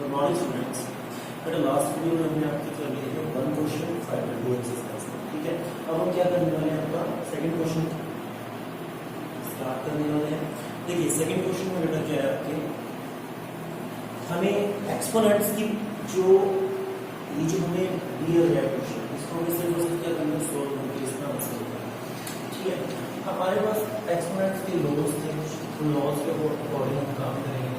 Good morning students. बेटा last video में हमने आपके कर लिए थे वन क्वेश्चन 5 एक्सरसाइज, ठीक है। अब हम क्या करने वाले हैं, आपका सेकंड क्वेश्चन स्टार्ट करने वाले हैं। देखिए सेकंड क्वेश्चन में बेटा क्या है आपके, हमें एक्सपोनेंट्स की जो ये जो हमें दिया गया क्वेश्चन, इसको हमें सिर्फ क्या करना है, सोल्व करके इसका आंसर करना है, ठीक है। हमारे पास एक्सपोनेंट्स के लॉज थे, उन लॉज के अकॉर्डिंग हम काम करेंगे।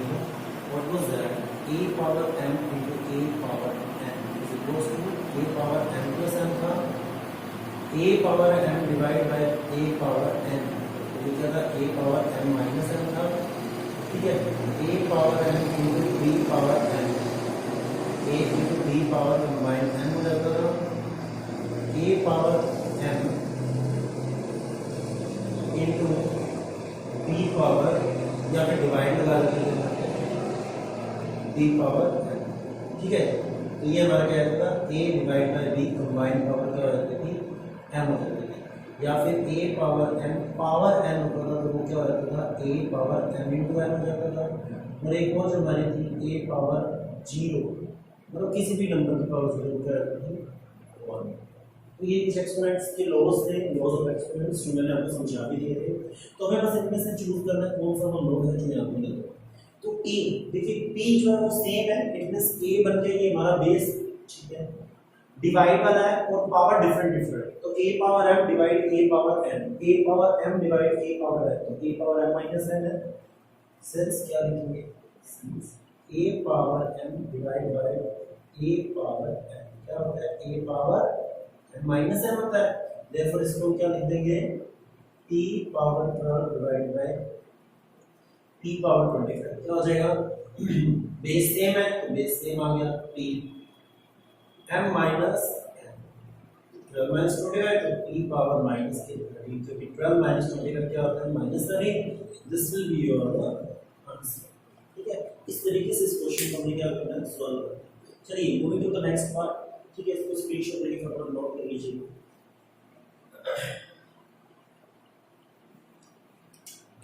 What was that? A power m into a power n is equals to a power m plus n था, a power m divided by a power n, तो ये क्या था, a power m minus n था, ठीक है। a power m into b power n, a into b power combined n हो जाता था, a power m into b power, या फिर डिवाइड लगा देते हैं b पावर n, ठीक है। तो ये हमारा क्या होगा, a divide by b combined power क्या हो जाती थी, m हो जाती थी। या फिर a power m power n होता था, तो वो क्या हो जाता था, a power m into n हो जाता था। और एक और जो हमारी थी a पावर 0, मतलब किसी भी नंबर की पावर 0 क्या रहती थी 1। तो ये कुछ एक्सपोनेंट्स के लॉज थे, लॉज ऑफ एक्सपोनेंट्स जो मैंने आपको समझा भी दिए थे। तो हमें बस इनमें से चूज करना है कौन सा वो लॉ है जो यहाँ पे मिलता है। तो a देखिए p जो है वो सेम है, इट मींस a बन के ये हमारा बेस, ठीक है। डिवाइड वाला है और पावर डिफरेंट, तो a power m divide a power n, a power m divide a power n, तो a power m minus n है। सिंस क्या लिखेंगे, since a power m divide by a power n क्या होता है, a power m minus n होता है। Therefore इसको क्या लिख देंगे, p power 12 divide by p power 25, क्या हो जाएगा, बेस सेम है तो बेस सेम आ गया, p m minus n, 12 minus 25 तो p पावर माइनस 13, क्योंकि 12 माइनस 20 का क्या होता है, minus 13। This will be your answer, ठीक है। इस तरीके से इस क्वेश्चन को हमें क्या करना है, सॉल्व करना है। चलिए moving to the next part, ठीक है। इसको स्क्रीनशॉट लेके फटाफट नोट कर लीजिए।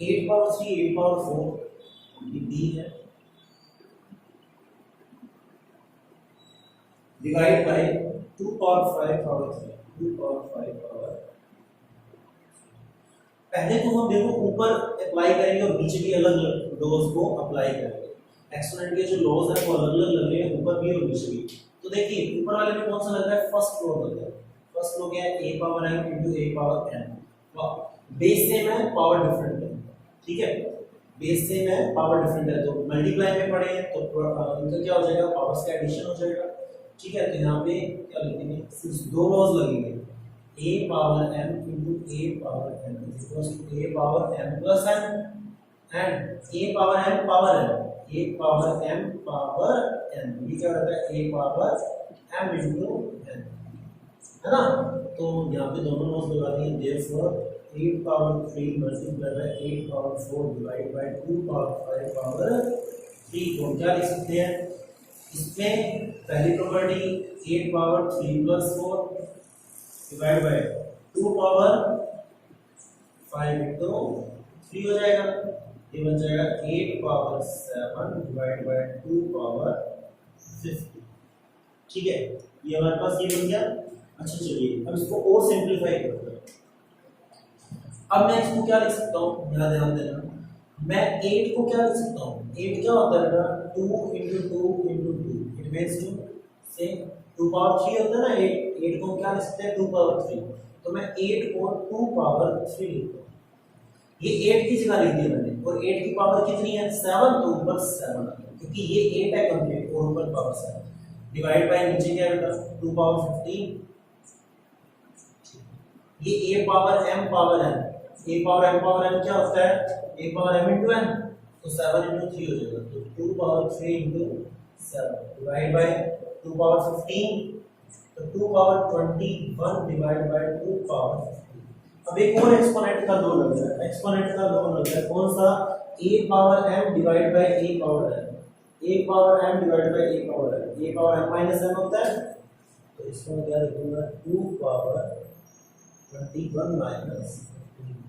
8 पावर 3, 8 पावर 4 ये b है, divide by 2 power 5 power 3, 2 power 5 power. पहले तो हम देखो ऊपर अप्लाई करेंगे और नीचे भी अलग अलग लॉज को अप्लाई करेंगे। एक्सपोनेंट के जो लॉज है वो अलग अलग लग रहे हैं, ऊपर भी और नीचे भी। तो देखिए ऊपर वाले में कौन सा लग रहा है, फर्स्ट लो लग रहा है। फर्स्ट लो क्या है, a power m into a power n। वाह, बेस सेम है पावर डिफरेंट है, ठीक है। बेस सेम है पावर डिफरेंट है, तो मल्टीप्लाई में पड़े हैं तो इनका क्या हो जाएगा, पावर्स का एडिशन हो जाएगा, ठीक है। तो यहाँ पे क्या लिखेंगे, सिर्फ दो लॉज लगेंगे, a power m into a power n is equals to a power m plus n and a power m power n, a power m power n, ये क्या रहता है, a power m into n, है ना। तो यहाँ पे दोनों लॉज लगा दिए, therefore 8 power 3 multiply by 8 power 4 divide bye 2 power 5 power 3 को क्या लिख सकते हैं, इसमें पहली property 8 power 3 plus 4 divide bye 2 power 5 into 3 हो जाएगा, ये बन जाएगा 8 पावर 7 डिवाइड बाय 2 पावर 50, ठीक है। ये हमारे पास ये बन गया। अच्छा चलिए अब इसको और सिंपलीफाई करते हैं। अब मैं इसको क्या लिख सकता हूँ, यहाँ ध्यान देना, मैं 8 को क्या लिख सकता हूँ, 8 क्या होता है बेटा, 2 into 2 into 2, इट मींस 2 से 2 पावर 3 होता है ना, 8 को क्या लिख सकते हैं, 2 पावर 3। तो मैं 8 को 2 पावर 3 लिखता हूँ, ये 8 की जगह लिख दिया मैंने, और 8 की पावर कितनी है, 7, तो ऊपर 7 आ गया, क्योंकि ये 8 है कंप्लीट और ऊपर पावर 7, डिवाइड बाय नीचे क्या बेटा 2 पावर 15, ये a power m power n, a power m power n क्या होता है, a power m into n, तो 7 into 3 हो जाएगा, तो 2 power 3 into 7 divide by 2 power 15, तो 2 पावर 21 डिवाइड बाय 2 पावर 15। अब एक और एक्सपोनेंट का लॉ लग रहा है, एक्सपोनेंट का लॉ लग रहा है कौन सा, a power m divide by a power n, a power m divide by a power n, a power m minus n होता है, तो इसमें क्या लिखूंगा 2 पावर 21 माइनस,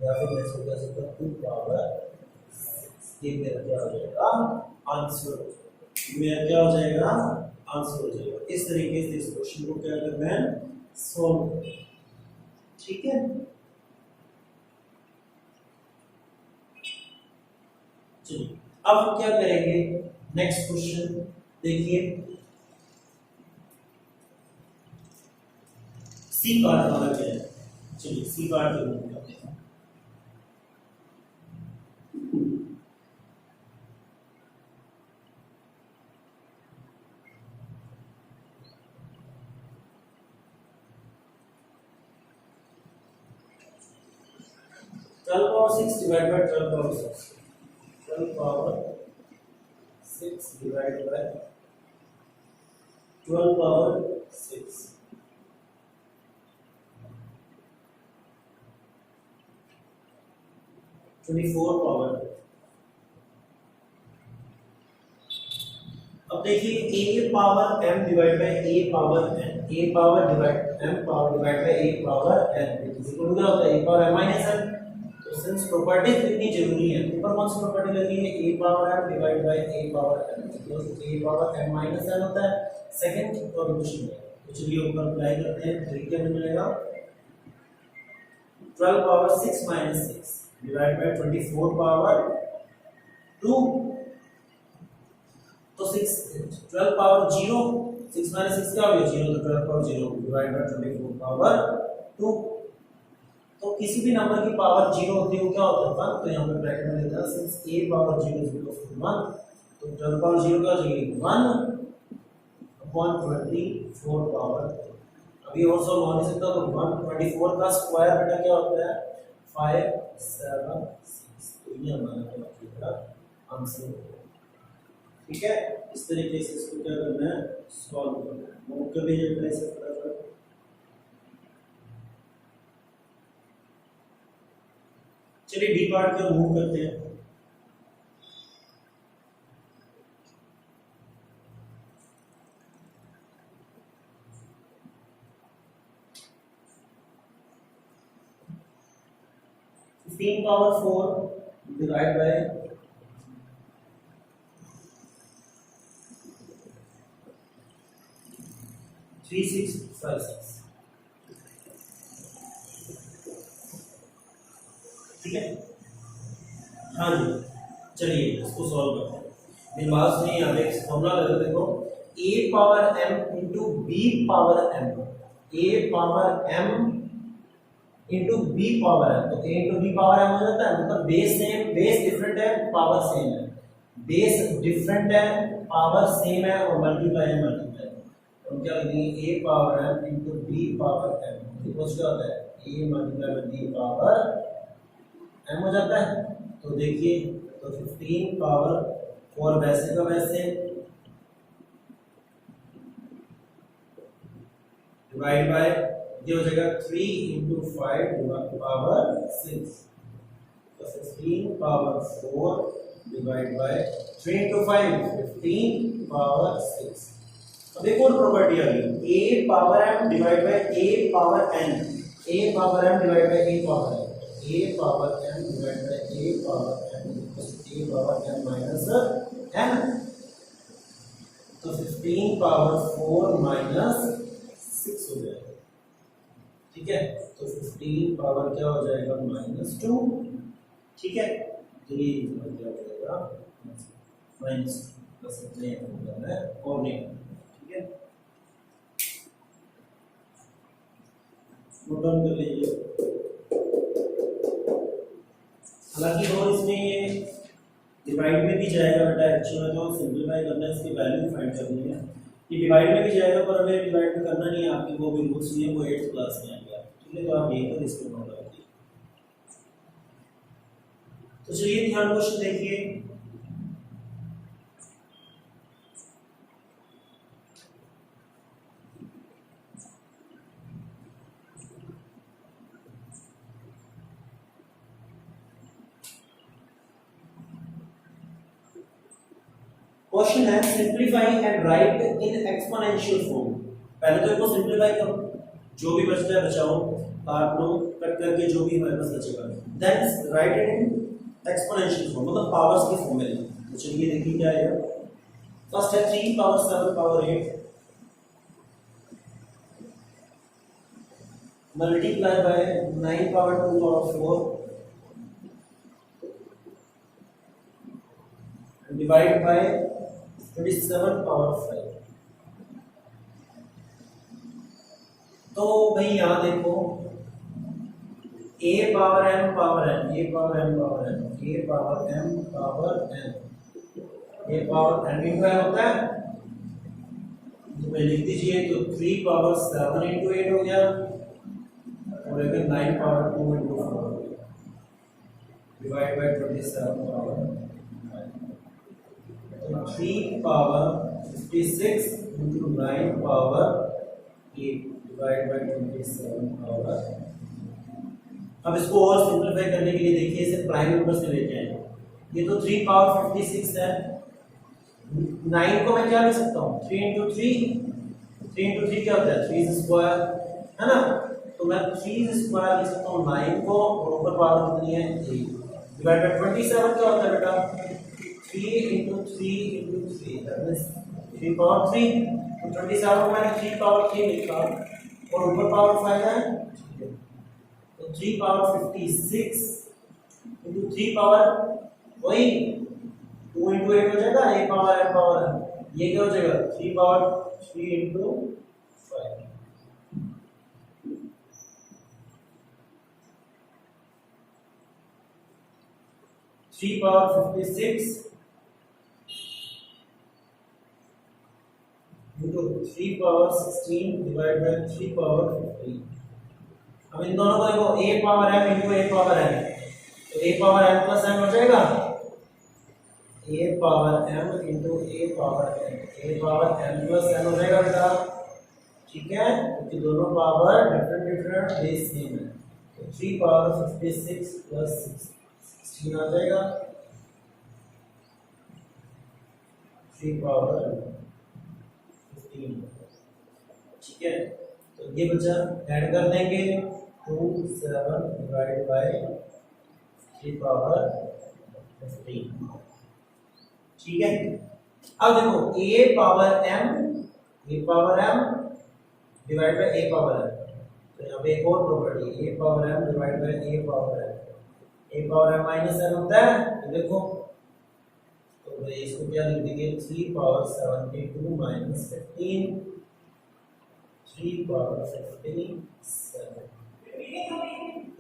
या फिर मैं इसको कह सकता हूँ 2 पावर 6, ये मेरा क्या हो जाएगा आंसर। मेरा क्या हो जाएगा, आंसर हो जाएगा। इस तरीके से इस क्वेश्चन को क्या करना है, सॉल्व करना है। ठीक है, चलिए अब हम क्या करेंगे, नेक्स्ट क्वेश्चन देखिए, सी पार्ट वाला क्या है। चलिए सी पार्ट को करते हैं। Twelve power six divide by 12 power 6, 12 power 6 divide by 12 power 6, 24 power. अब देखिए a power m divide by a power n, a power divide m power divide by a power n equal क्या होता है, a power m minus n। तो since properties कितनी जरूरी है, ऊपर कौन सी प्रॉपर्टी लगी है, a power m divide by a power n equal a power m minus n होता है, सेकंड प्रोपोर्शन में। तो चलिए ऊपर अप्लाई करते हैं, तो क्या मिलेगा, 12 power 6 minus 6 divide by 24 power 2। तो 6 12 पावर 0, 6 माइनस 6 क्या हो गया 0, तो 12 पावर 0 डिवाइड बाय 24 पावर 2। तो किसी भी नंबर की पावर 0 होती है वो क्या होता है 1, तो यहाँ पे ब्रैकेट में लिखा है since a power 0 is equal to 1, तो 12 पावर 0 क्या हो जाएगा 1 अपॉन 24 पावर। अभी और सॉल्व हो नहीं सकता, तो 124 का स्क्वायर बेटा क्या होता है 576, तो ये हमारा आंसर होगा। ठीक है, इस तरीके से इसको क्या करना है, सॉल्व करना है। नोट कर लीजिए पहले से फटाफट। चलिए डी पार्ट को मूव करते हैं। Power 4 divide bye 3656। ठीक है, हाँ जी, चलिए इसको सॉल्व करते हैं। मेरी बात सुनिए, यहाँ पे एक फॉर्मूला लगा, देखो a power m into b power m, a power m into b power m, तो a into b power m हो जाता है, मतलब बेस सेम, बेस डिफरेंट है, पावर सेम है, बेस डिफरेंट है, पावर सेम है, और मल्टीप्लाई है मल्टीप्लाई। तो क्या लिखेंगे a power m into b power m equals क्या होता है a multiply by b power m हो जाता है। तो देखिए, तो 15 पावर 4 वैसे का वैसे डिवाइड बाय ये हो जाएगा 3 इंटू 5 पावर 6, तो 15 power 4 divide bye 3 into 5 15 power 6। अब एक और प्रॉपर्टी आ गई, a power m divide by a power n, a power m divide by a power n, a power m divide by a power n a power m minus n। तो 15 power 4 minus 6 हो जाएगा। ठीक है, तो 15 power क्या हो जाएगा -2। ठीक है, तो ये क्या हो जाएगा -2, बस इतना ही होगा है और नहीं। ठीक है, नोट डाउन कर लीजिए। हालांकि और इसमें ये डिवाइड में भी जाएगा बेटा, एक्चुअल में तो सिंपलीफाई करना है, इसकी वैल्यू फाइंड करनी है। ये डिवाइड में भी जाएगा, पर हमें डिवाइड में करना नहीं है, आपकी वो भी रूल्स नहीं है, वो 8th क्लास में आएगा। ठीक है, तो आप यहीं पर इसको नोट रखिए। तो चलिए ध्यान क्वेश्चन देखिए, क्वेश्चन है simplify and right in exponential form. पहले तो इसको सिंपलीफाई करो, जो भी बचता है बचाओ, काट लो, कट करके जो भी हमारे पास बचेगा, then write it in exponential form, मतलब पावर्स की फॉर्म में। तो चलिए देखिए क्या आएगा। फर्स्ट है 3 power 7 power 8 multiply by 9 power 2 power 4 divide by 27 power 5। तो भाई यहां देखो a power m power n a power m power n a power m power n a power n into n होता है तो मैं लिख दीजिए तो 3 पावर 7 इंटू 8 हो गया और अगर 9 पावर 2 इंटू 4 हो गया divide by 27 power 3 power 56 into 9 power 8 divide by 27 power. अब इसको और सिंपलीफाई करने के लिए देखिए इसे प्राइम नंबर से लेते हैं। ये तो 3 पावर 56 है, 9 को मैं क्या लिख सकता हूँ 3 इंटू 3 क्या होता है 3 स्क्वायर है ना, तो मैं 3 स्क्वायर लिख सकता हूँ 9 को और ऊपर पावर कितनी है 8 डिवाइड बाय 27 क्या होता है बेटा 3 into 3 into 3 that means 3 power 3 तो 27 को मैंने 3 पावर 3 लिखा और ऊपर पावर 5 है तो 3 पावर 56 इंटू 3 पावर वही 2 इंटू 8 हो जाएगा a power m power n ये क्या हो जाएगा 3 power 3 into 5 3 power 56 into 3 power 16 divide by 3 power 15। अब इन दोनों को देखो a power m into a power n तो a power m plus n हो जाएगा a power m into a power n a power m plus n हो जाएगा बेटा ठीक है क्योंकि दोनों पावर डिफरेंट बेस सेम है तो 3 पावर 56 प्लस 16 आ जाएगा 3 पावर 15 ठीक है तो ये बच्चा ऐड कर देंगे 2 7 डिवाइड बाय 3 पावर 15 ठीक है। अब देखो a power m divide by a power m तो यहाँ पे एक और property a power m divide by a power m minus n होता है तो देखो तो इसको क्या लिख देंगे 3 पावर 72 माइनस 15 3 पावर 15 7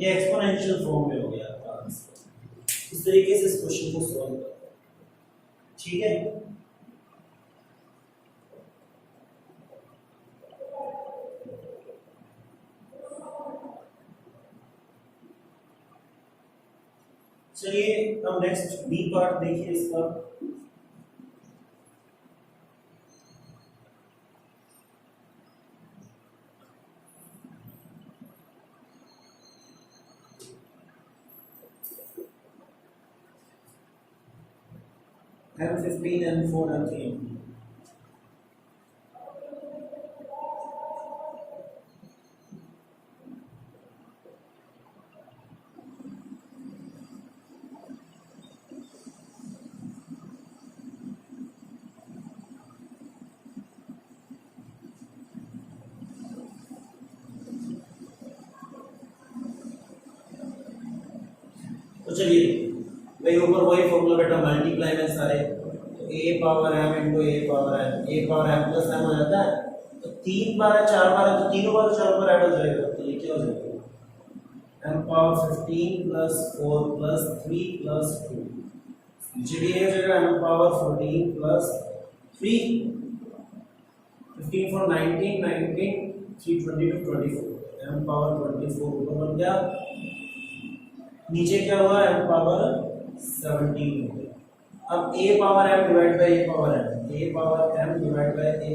ये एक्सपोनेंशियल फॉर्म में हो गया आंसर। इस तरीके से इस क्वेश्चन को सॉल्व करते हैं ठीक है। चलिए अब नेक्स्ट बी पार्ट देखिए इसका। M15 M4 M3 तो चलिए भाई ऊपर वही फॉर्मूला बेटा मल्टीप्लाई में सारे तो a power m into a power m plus m हो जाता है तो 3 बार 4 बार तो तीनों बार 4 बार ऐड हो जाएगा तो ये क्या हो जाएगा m power 15 plus 4 plus 3 plus 2 नीचे भी हो जाएगा m power 14 plus 3 15 for 19 3 22 24 m power 24 ऊपर बन गया नीचे क्या हुआ m पावर 17 हो गया। अब a power m divide by a power m divide by a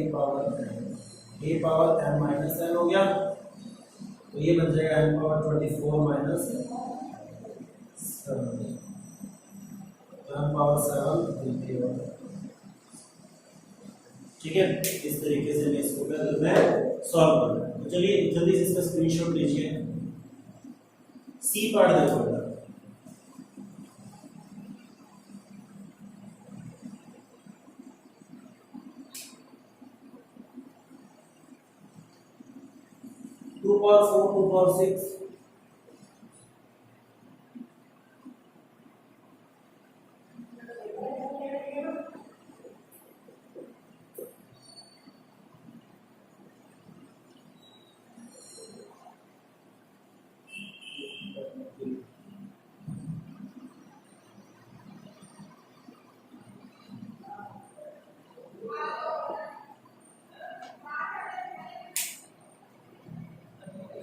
power m minus n हो गया तो ये बन जाएगा m पावर 24 माइनस 7 तो m पावर 7 ठीक है। इस तरीके से मैं इसको क्या करना है सॉल्व करना है। तो चलिए जल्दी से इसका स्क्रीनशॉट लीजिए। सी पार्ट देखो पावर 4, 2 पावर 6,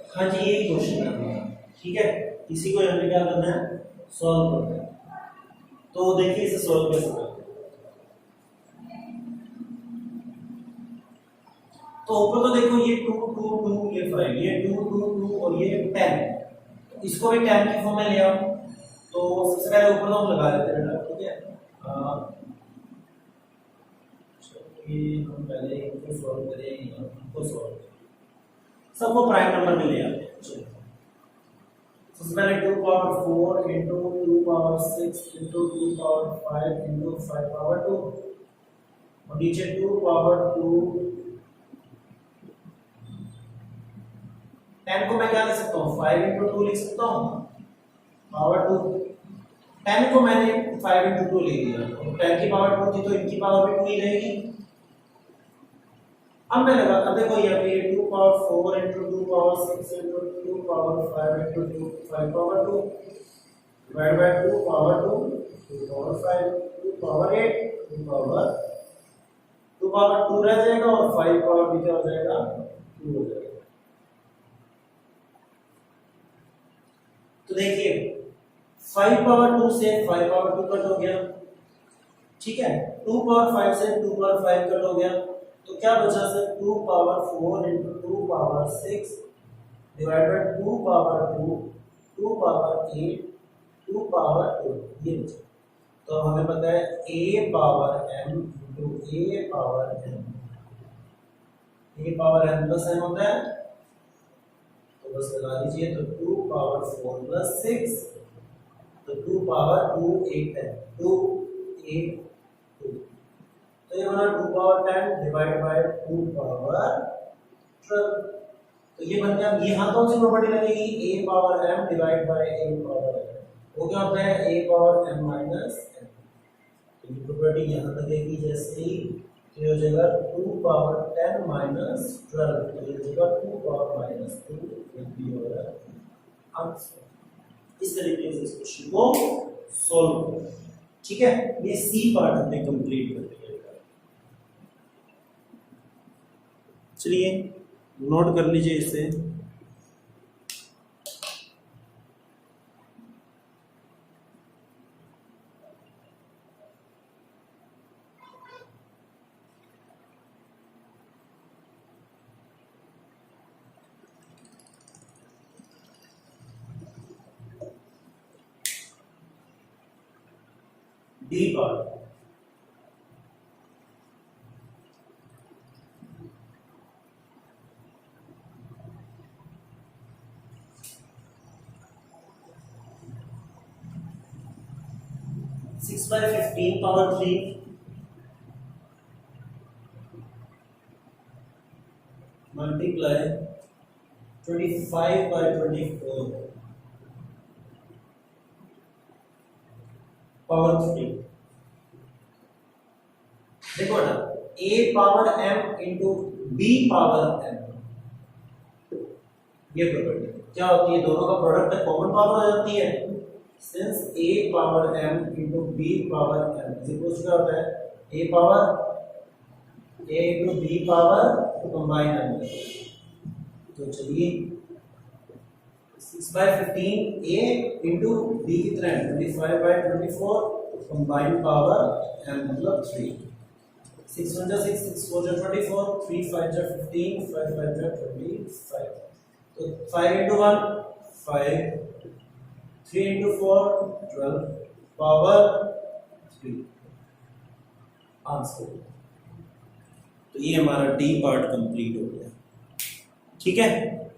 हाँ जी यही क्वेश्चन करना है, ठीक है। इसी को हमें क्या करना है, सॉल्व करना है। तो देखिए इसे सॉल्व कैसे करते हैं। तो ऊपर तो देखो ये 2 2 2 ये 5, ये 2 2 2 और ये 10, इसको भी 10 की फॉर्म में ले आओ। तो सबसे पहले ऊपर तो हम लगा देते हैं बेटा, ठीक है। चलिए हम पहले इनको सॉल्व करें, इनको सॉल्व करें, सबको प्राइम नंबर में ले आते हैं। चलो सबसे पहले 2 power 4 into 2 power 6 into 2 power 5 into 5 power 2 और नीचे 2 पावर 2। 10 को मैं क्या लिख सकता हूँ, 5 into 2 लिख सकता हूँ पावर 2। 10 को मैंने 5 into 2 ले लिया, और 10 की पावर 2 थी तो इनकी पावर भी 2 ही रहेगी। अब मैं लगा, अब देखो यहाँ पे 2 power 4 into 2 power 6 into 2 power 5 into 2 5 power 2 divide by 2 power 2 2 power 5 2 power 8 2 power 2 रह जाएगा और 5 पावर भी क्या हो जाएगा, 2 हो जाएगा। तो देखिए 5 पावर 2 से 5 पावर 2 कट हो गया, ठीक है। 2 पावर 5 से 2 पावर 5 कट हो गया, तो क्या बचा sir, 2 power 4 into 2 power 6 divide by 2 power 2 2 power 8 2 power 2 ये बचा। तो हमें पता है a power m into a power m plus n होता है, तो बस लगा दीजिए। तो 2 पावर 4 प्लस 6 तो 2 पावर 2 8 है 2 8 2, तो ये बना 2 पावर 10 डिवाइड बाय 2 पावर 12। तो ये बन गया, यहाँ कौन सी प्रॉपर्टी लगेगी, a power m divide by a power m, वो क्या होता है a power m minus n। तो ये प्रॉपर्टी यहाँ लगेगी जैसे ही, तो ये हो जाएगा 2 पावर 10 माइनस 12, तो ये हो जाएगा 2 पावर माइनस 2 भी हो रहा है आंसर। इस तरीके से इस क्वेश्चन को सॉल्व करें, ठीक है। ये सी पार्ट हमने कंप्लीट कर दिया। चलिए नोट कर लीजिए इसे। D part, six by 15 power 3 multiply 25 by 24 power 3। देखो ना, a power m into b power m, ये प्रॉपर्टी क्या होती है, दोनों का प्रोडक्ट कॉमन पावर हो जाती है। Since a power m into b power m is equal to क्या होता है, a power a into b power combine m। तो चलिए 6/15 a इंटू b कितना है 25/24 कंबाइन पावर m मतलब 3। 6 1 जा 6 6 4 जा 24 3 5 जा 15 5 5 जा 25। तो 5 into 1 5 3 into 4 12 पावर 3 आंसर। तो ये हमारा डी पार्ट कंप्लीट हो गया, ठीक है।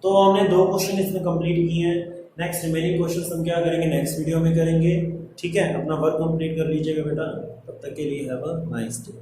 तो हमने 2 क्वेश्चन इसमें कंप्लीट किए हैं। नेक्स्ट रिमेनिंग क्वेश्चंस हम क्या करेंगे, नेक्स्ट वीडियो में करेंगे, ठीक है। अपना वर्क कंप्लीट कर लीजिएगा बेटा, तब तक के लिए हैव अ नाइस डे।